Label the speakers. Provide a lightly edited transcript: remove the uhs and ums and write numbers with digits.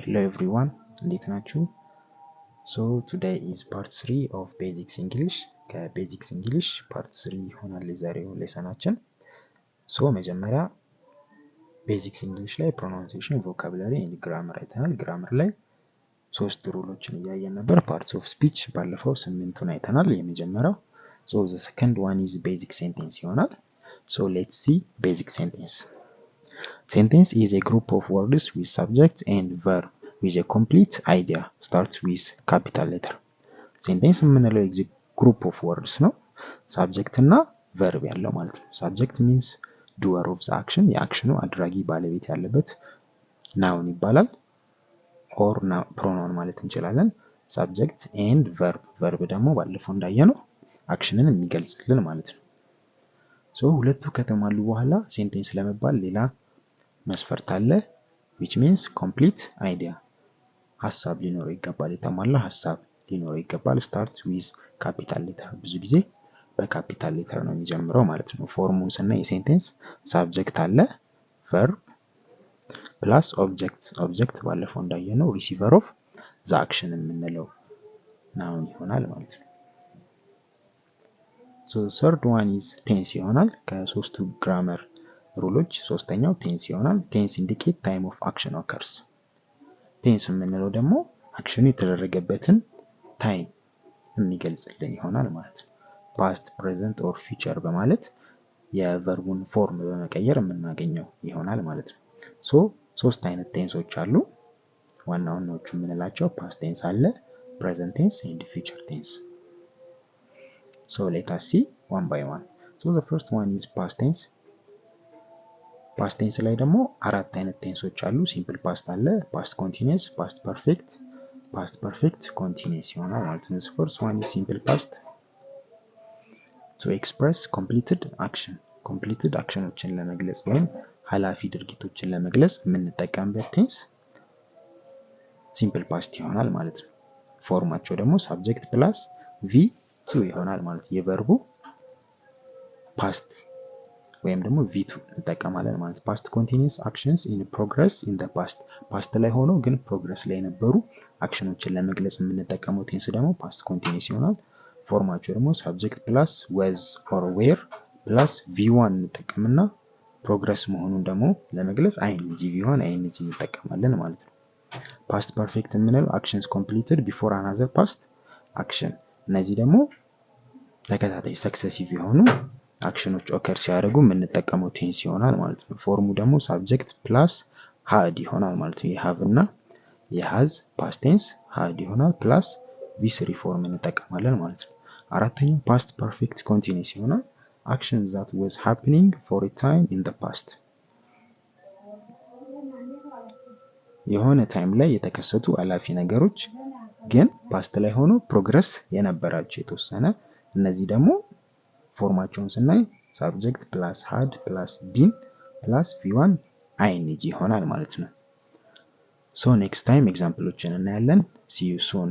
Speaker 1: Hello everyone, እንዴት ናችሁ? So today is part 3 of Basics English. ከBasics English part 3 ይሆናል የዛሬው ሌሰናችን። So መጀመሪያ Basics English ላይ pronunciation, vocabulary and grammar አይተናል። grammar ላይ 3 ሩሎችን እያየን ነበር። parts of speech ባለፈው 8ቱን አይተናል። የመጀመሪያው so the second one is basic sentence ይሆናል። So let's see basic sentence. Sentence is a group of words with subject and verb with a complete idea. Starts with capital letter. Sentence የምንለው group of words ነው። Subject እና verb ያለው ማለት ነው። Subject means doer of the action. የአክሽኑ አድራጊ ባለቤት ያለበት noun ይባላል። or pronoun ማለት እንችላለን። Subject and verb. Verb ደግሞ ባለፈው እንዳየነው አክሽንን የሚገልጽልን ማለት ነው። So ሁለቱ ከተማሉ በኋላ ሴንቴንስ ለመባል ሌላ መስፈርት አለ which means complete idea. ሐሳብ ሊኖረው ይገባል። የተሟላ ሐሳብ ሊኖረው ይገባል። start with capital letter. ብዙ ጊዜ በካፒታል ሌተር ነው የሚጀምረው ማለት ነው። ፎርሙን ስናይ የሴንቴንስ subject አለ verb plus object. object ባለፈው እንዳየነው receiver of the action የምንለው noun ይሆናል ማለት ነው። So third one is tense ይሆናል። ከሶስቱ grammar ሩሎች ሶስተኛው ቴንስ ይሆናል። ቴንስ ኢንዲኬት ታይም ኦፍ አክሽን ኦከርስ። ቴንስ የምንለው ደግሞ አክሽኑ የተደረገበትን ታይም የሚገልጽልን ይሆናል ማለት ነው። ፓስት፣ ፕሬዘንት ኦር ፊውቸር በማለት የቨርቡን ፎርም በመቀየር የምናገኘው ይሆናል ማለት ነው። ሶ ሶስት አይነት ቴንሶች አሉ። ዋና ዋናዎቹ የምንላቸው ፓስት ቴንስ አለ፣ ፕሬዘንት ቴንስ ኤንድ ፊውቸር ቴንስ። So let us see one by one. So the first one is past tense. ፓስት ቴንስ ላይ ደግሞ አራት አይነት ቴንሶች አሉ። ሲምፕል ፓስት አለ፣ ፓስት ኮንቲኒየስ፣ ፓስት ፐርፌክት ኮንቲኒየስ ይሆናል ማለት ነው። first one is simple past to express completed action. completed actionዎችን ለመግለጽ ወይም ኃላፊ ድርጊቶችን ለመግለጽ የምንጠቀምበት ቴንስ ሲምፕል ፓስት ይሆናል ማለት ነው። ፎርማቸው ደግሞ subject plus V2 ይሆናል ማለት ነው። የቨርቡ ፓስት ወይም ደግሞ V2 እንጠቀማለን ማለት ነው። past continuous actions in progress in the past. ፓስት ላይ ሆኖ ግን ፕሮግረስ ላይ የነበሩ አክሽኖችን ለመግለጽ የምንጠቀመው ቴንስ ደግሞ past continuous ይሆናል። ፎርማቸው ደግሞ subject plus was or were plus V1 እንጠቀምና ፕሮግረስ መሆኑን ደግሞ ለመግለጽ ing V1 ing እንጠቀማለን ማለት ነው። past perfect የምንለው actions completed before another past action። እነዚህ ደግሞ ተከታታይ ሰክሰሲቭ የሆኑ አክሽኖች ኦከር ሲያደርጉ የምንጠቀመው ቴንስ ይሆናል ማለት ነው። ፎርሙ ደግሞ subject plus had ይሆናል ማለት ነው። የሃቭ እና የሃዝ ፓስት ቴንስ had ይሆናል plus V3 ፎርም እንጠቀማለን ማለት ነው። አራተኛው past perfect continuous ይሆናል። action that was happening for a time in the past. የሆነ ታይም ላይ የተከሰቱ አላፊ ነገሮች ግን ፓስት ላይ ሆኖ ፕሮግረስ የነበራቸው የተወሰነ እነዚህ ደግሞ ፎርማቸውን ስናይ subject plus had plus been plus V1 ing ይሆናል ማለት ነው። So next time ኤግዛምፕሎችን እናያለን። See you soon.